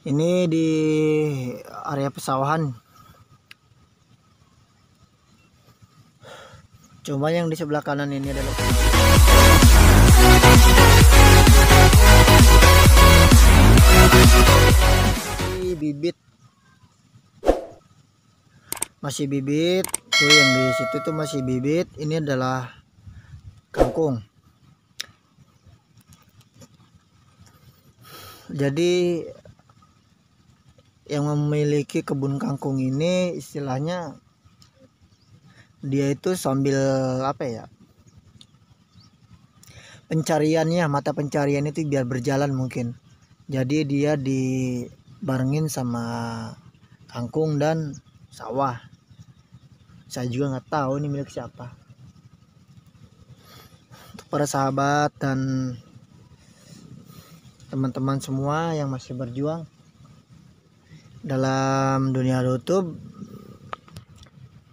Ini di area pesawahan. Coba yang di sebelah kanan ini adalah bibit, masih bibit tuh, yang di situ tuh masih bibit. Ini adalah kangkung. Jadi yang memiliki kebun kangkung ini istilahnya dia itu sambil apa ya, pencariannya, mata pencarian itu biar berjalan mungkin. Jadi dia dibarengin sama kangkung dan sawah. Saya juga nggak tahu ini milik siapa. Untuk para sahabat dan teman-teman semua yang masih berjuang dalam dunia YouTube,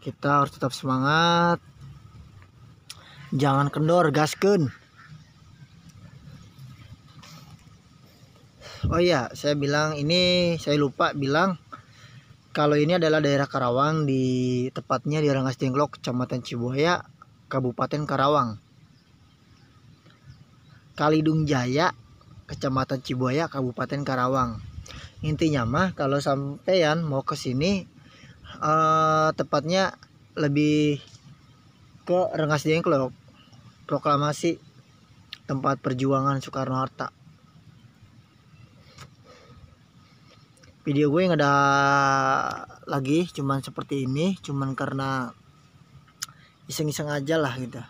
kita harus tetap semangat, jangan kendor, gaskeun. Oh iya, saya lupa bilang kalau ini adalah daerah Karawang, tepatnya di Rengas Dengklok, Kecamatan Cibuaya, Kabupaten Karawang. Kalidung Jaya, Kecamatan Cibuaya, Kabupaten Karawang. Intinya mah kalau sampean mau ke sini, tepatnya lebih ke Rengas Dengklok, proklamasi tempat perjuangan Soekarno-Hatta. Video gue nggak ada lagi, cuman seperti ini, cuman karena iseng-iseng aja lah gitu.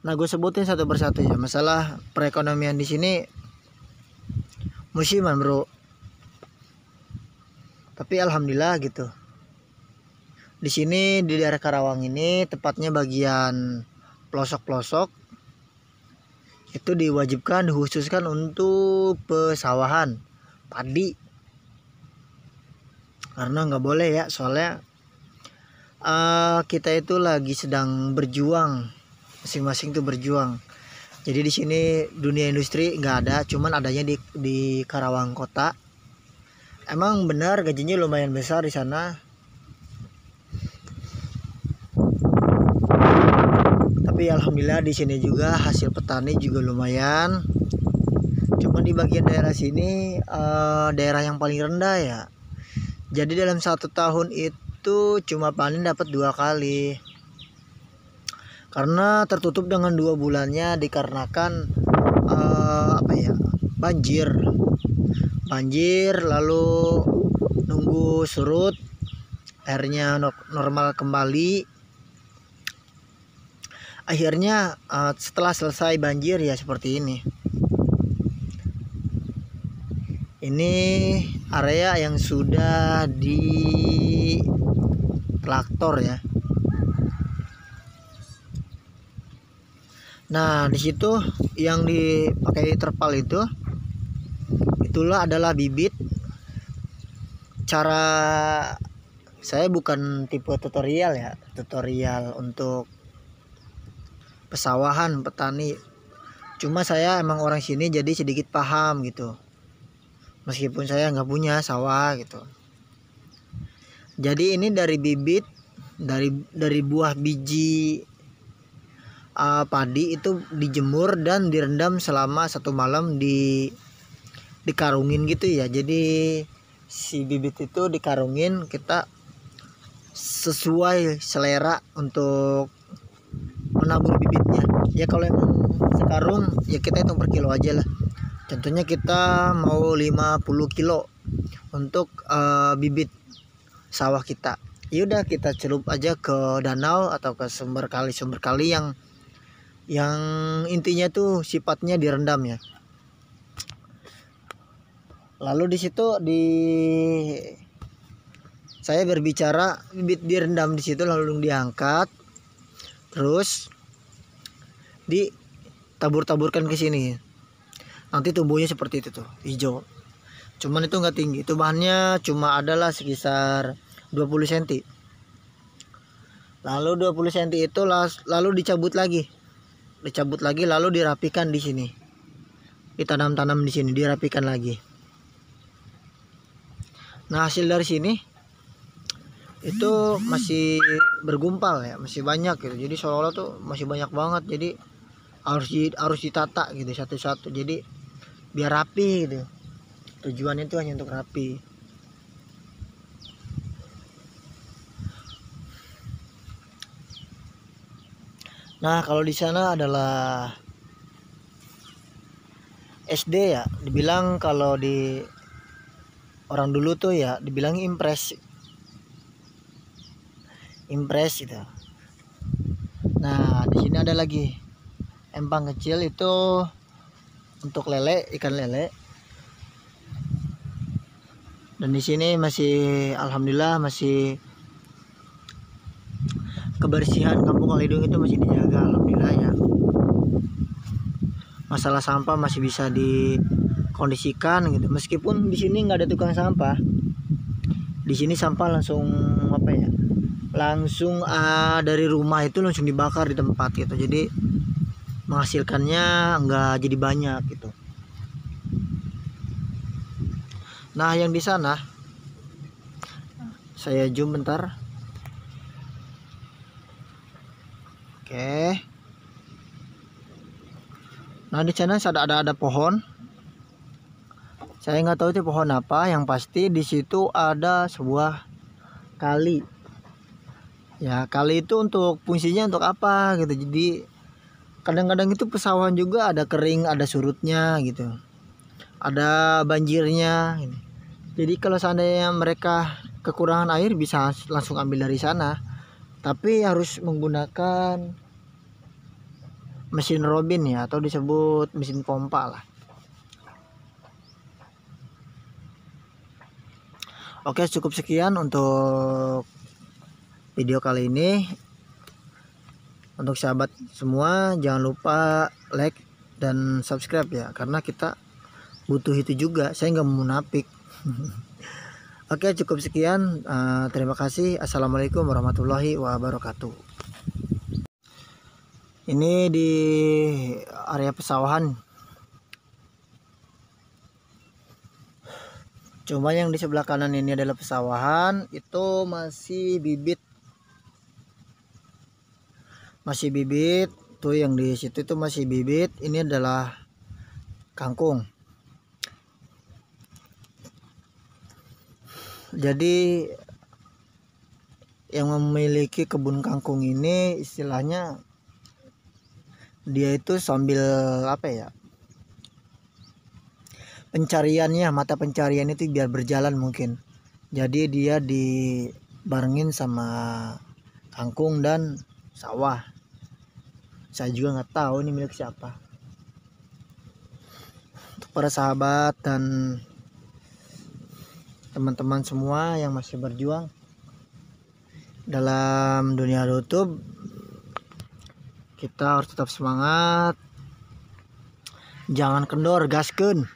Nah, gue sebutin satu persatu ya, masalah perekonomian di sini musiman bro. Tapi alhamdulillah gitu. Di sini di daerah Karawang ini, tepatnya bagian pelosok-pelosok, itu diwajibkan, dikhususkan untuk pesawahan padi. Karena nggak boleh ya, soalnya kita itu lagi sedang berjuang, masing-masing tuh berjuang. Jadi di sini dunia industri nggak ada, cuman adanya di Karawang kota. Emang benar gajinya lumayan besar di sana. Tapi alhamdulillah di sini juga hasil petani juga lumayan. Cuma di bagian daerah sini daerah yang paling rendah ya. Jadi dalam 1 tahun itu cuma panen dapat 2 kali. Karena tertutup dengan 2 bulannya dikarenakan banjir. Lalu nunggu surut, airnya normal kembali. Akhirnya setelah selesai banjir ya seperti ini. Ini area yang sudah di traktor ya. Nah, di situ yang dipakai terpal itulah adalah bibit. Cara saya bukan tipe tutorial ya, tutorial untuk pesawahan petani. Cuma saya emang orang sini jadi sedikit paham gitu. Meskipun saya nggak punya sawah gitu. Jadi ini dari bibit, dari buah biji padi itu dijemur dan direndam selama 1 malam dikarungin gitu ya. Jadi si bibit itu dikarungin, kita sesuai selera untuk menabur bibitnya. Ya kalau emang sekarung ya kita hitung per kilo aja lah. Contohnya kita mau 50 kilo untuk bibit sawah kita. Ya udah kita celup aja ke danau atau ke sumber kali yang intinya tuh sifatnya direndam ya. Lalu di situ saya berbicara bibit direndam di situ, lalu diangkat, terus ditabur-taburkan ke sini. Nanti tumbuhnya seperti itu tuh, hijau. Cuman itu nggak tinggi, itu bahannya cuma adalah sekitar 20 cm. Lalu 20 cm itu lalu dicabut lagi lalu dirapikan di sini. ditanam-tanam di sini, dirapikan lagi. Nah, hasil dari sini itu masih bergumpal ya, masih banyak gitu. Jadi seolah-olah tuh masih banyak banget. Jadi harus ditata gitu satu-satu. Jadi biar rapi gitu. Tujuannya itu hanya untuk rapi. Nah, kalau di sana adalah SD ya, dibilang kalau di orang dulu tuh ya dibilang impres gitu. Nah, di sini ada lagi empang kecil itu untuk lele, ikan lele. Dan di sini masih alhamdulillah masih kebersihan Kampung Kalidung itu masih dijaga, alhamdulillah ya. Masalah sampah masih bisa dikondisikan gitu. Meskipun di sini nggak ada tukang sampah. Di sini sampah langsung apa ya? Langsung dari rumah itu langsung dibakar di tempat gitu. Jadi menghasilkannya nggak jadi banyak gitu. Nah, yang di sana saya zoom bentar. Oke. Nah, di sana ada pohon. Saya nggak tahu itu pohon apa. Yang pasti di situ ada sebuah kali. Ya, kali itu untuk fungsinya untuk apa gitu. Jadi kadang-kadang itu pesawahan juga ada kering, ada surutnya gitu. Ada banjirnya gitu. Jadi kalau seandainya mereka kekurangan air bisa langsung ambil dari sana. Tapi harus menggunakan mesin robin ya, atau disebut mesin pompa lah. Oke, cukup sekian untuk video kali ini. Untuk sahabat semua, jangan lupa like dan subscribe ya, karena kita butuh itu juga. Saya nggak mau munafik. Oke, cukup sekian. Terima kasih. Assalamualaikum warahmatullahi wabarakatuh. Ini di area pesawahan. Cuma yang di sebelah kanan ini adalah pesawahan. Itu masih bibit. Masih bibit. Tuh yang di situ itu masih bibit. Ini adalah kangkung. Jadi yang memiliki kebun kangkung ini istilahnya dia itu sambil apa ya, pencariannya, mata pencarian itu biar berjalan mungkin. Jadi dia dibarengin sama kangkung dan sawah. Saya juga nggak tahu ini milik siapa. Untuk para sahabat dan teman-teman semua yang masih berjuang dalam dunia YouTube, kita harus tetap semangat, jangan kendor, gaskeun.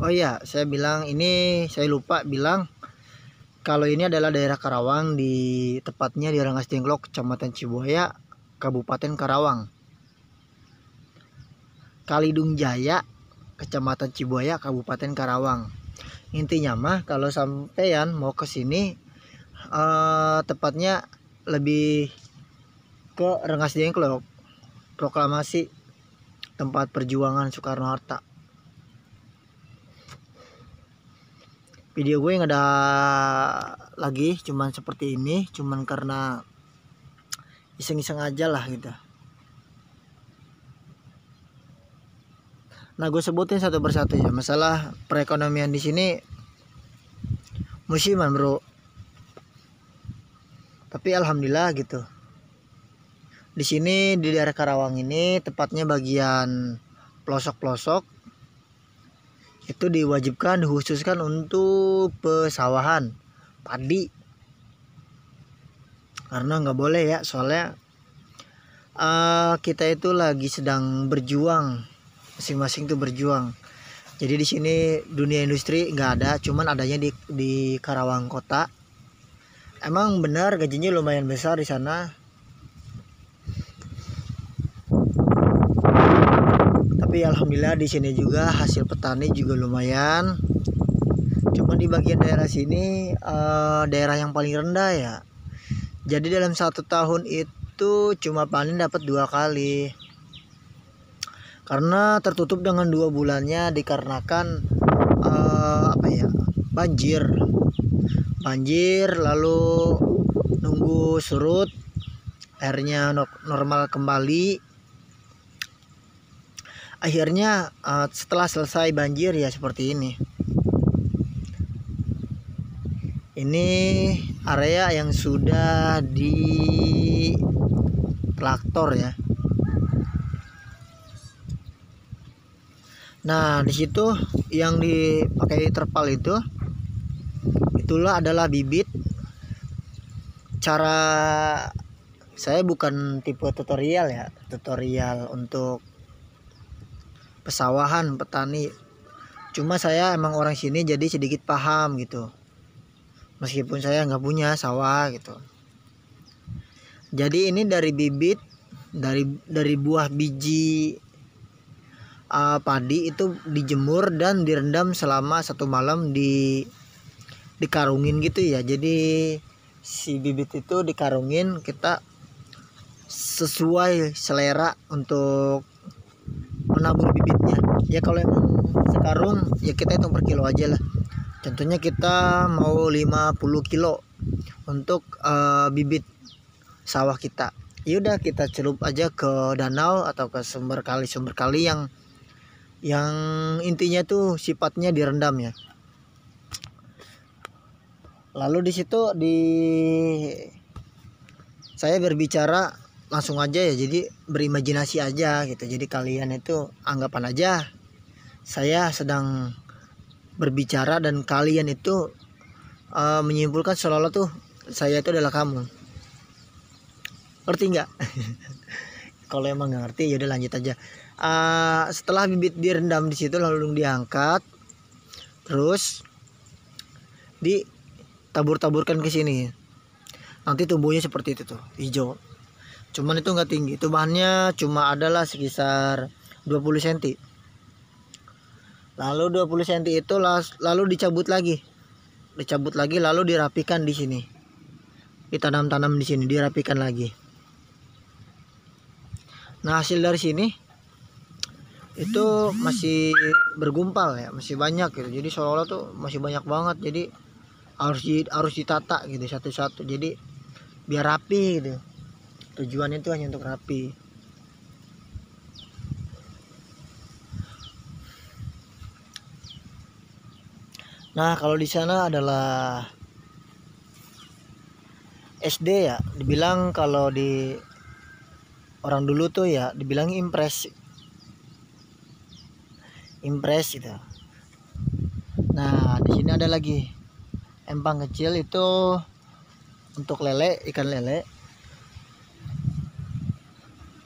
Oh iya, saya lupa bilang kalau ini adalah daerah Karawang, tepatnya di Rengas Dengklok, Kecamatan Cibuaya, Kabupaten Karawang. Kalidung Jaya, Kecamatan Cibuaya, Kabupaten Karawang. Intinya mah kalau sampean mau ke sini, tepatnya lebih ke Rengas Dengklok, proklamasi tempat perjuangan Soekarno-Hatta. Video gue nggak ada lagi, cuman seperti ini, cuman karena iseng-iseng aja lah gitu. Nah, gue sebutin satu persatu ya, masalah perekonomian di sini musiman bro. Tapi alhamdulillah gitu. Di sini di daerah Karawang ini, tepatnya bagian pelosok-pelosok, itu diwajibkan, dikhususkan untuk pesawahan padi. Karena nggak boleh ya, soalnya kita itu lagi sedang berjuang, masing-masing tuh berjuang. Jadi di sini dunia industri nggak ada, cuman adanya di Karawang kota. Emang benar gajinya lumayan besar di sana. Tapi alhamdulillah di sini juga hasil petani juga lumayan. Cuma di bagian daerah sini daerah yang paling rendah ya. Jadi dalam 1 tahun itu cuma panen dapat 2 kali. Karena tertutup dengan 2 bulannya dikarenakan banjir. Lalu nunggu surut, airnya normal kembali. Akhirnya setelah selesai banjir ya seperti ini. Ini area yang sudah di traktor ya. Nah, di situ yang dipakai terpal itulah adalah bibit. Cara saya bukan tipe tutorial ya, tutorial untuk pesawahan petani. Cuma saya emang orang sini jadi sedikit paham gitu. Meskipun saya nggak punya sawah gitu. Jadi ini dari bibit, dari buah biji padi itu dijemur dan direndam selama 1 malam dikarungin gitu ya. Jadi si bibit itu dikarungin, kita sesuai selera untuk menabur bibitnya. Ya kalau emang sekarung ya kita hitung per kilo aja lah. Contohnya kita mau 50 kilo untuk bibit sawah kita. Ya udah kita celup aja ke danau atau ke sumber kali yang intinya tuh sifatnya direndam ya. Lalu di situ saya berbicara langsung aja ya, jadi berimajinasi aja gitu. Jadi kalian itu anggapan aja saya sedang berbicara dan kalian itu menyimpulkan seolah-olah tuh saya itu adalah kamu. Ngerti nggak? Kalau emang nggak ngerti ya udah lanjut aja. Setelah bibit direndam di situ lalu diangkat, terus ditabur-taburkan ke sini. Nanti tumbuhnya seperti itu tuh, hijau. Cuman itu nggak tinggi, itu bahannya cuma adalah sekitar 20 cm. Lalu 20 cm itu lalu dicabut lagi lalu dirapikan di sini. Ditanam-tanam di sini, dirapikan lagi. Nah, hasil dari sini itu masih bergumpal ya, masih banyak gitu. Jadi seolah-olah tuh masih banyak banget. Jadi harus ditata gitu satu-satu. Jadi biar rapi gitu. Tujuannya itu hanya untuk rapi. Nah, kalau di sana adalah SD ya, dibilang kalau di orang dulu tuh ya dibilang impres gitu. Nah, di sini ada lagi empang kecil itu untuk lele, ikan lele.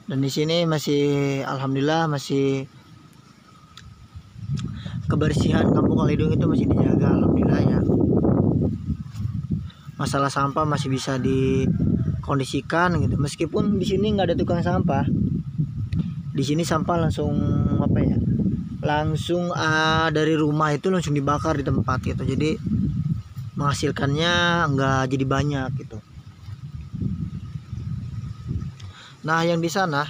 Dan di sini masih alhamdulillah masih kebersihan Kampung Kalidung itu masih dijaga alhamdulillah ya. Masalah sampah masih bisa dikondisikan gitu. Meskipun di sini nggak ada tukang sampah. Di sini sampah langsung langsung dari rumah itu langsung dibakar di tempat gitu. Jadi menghasilkannya nggak jadi banyak gitu. Nah, yang di sana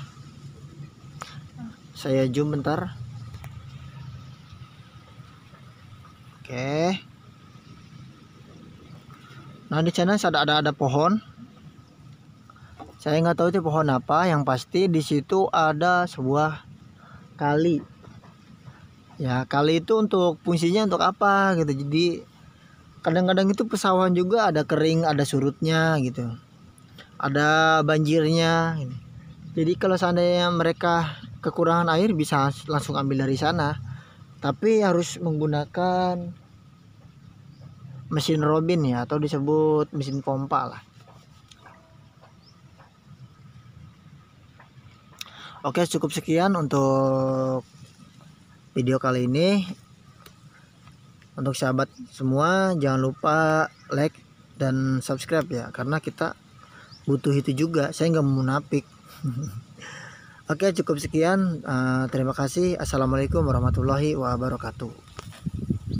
saya zoom bentar. Oke. Nah, di sana ada pohon. Saya nggak tahu itu pohon apa. Yang pasti di situ ada sebuah kali. Ya, kali itu untuk fungsinya untuk apa gitu. Jadi kadang-kadang itu pesawahan juga ada kering, ada surutnya gitu. Ada banjirnya gitu. Jadi kalau seandainya mereka kekurangan air bisa langsung ambil dari sana. Tapi harus menggunakan mesin robin ya, atau disebut mesin pompa lah. Oke, cukup sekian untuk video kali ini. Untuk sahabat semua jangan lupa like dan subscribe ya, karena kita butuh itu juga. Saya nggak mau munafik. Oke, cukup sekian. Terima kasih. Assalamualaikum warahmatullahi wabarakatuh.